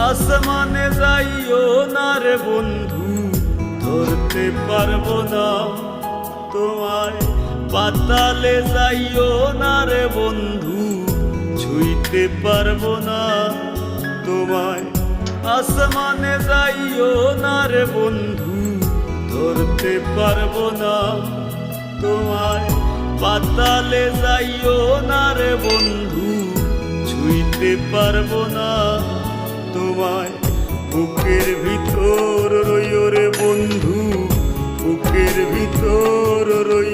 আসমানে যাইও না রে বন্ধু, ধরতে পারবো না তোমায়। পাতালে যাইও না রে বন্ধু, ছুঁইতে পারবো না তোমায়। আসমানে যাইও না রে বন্ধু, ধরতে পারবো না তোমায়। পাতালে যাইও না রে বন্ধু, ছুঁইতে পারবো না তোমায়। বুকের ভিতর রইও রে বন্ধু, বুকের ভিতর রইও।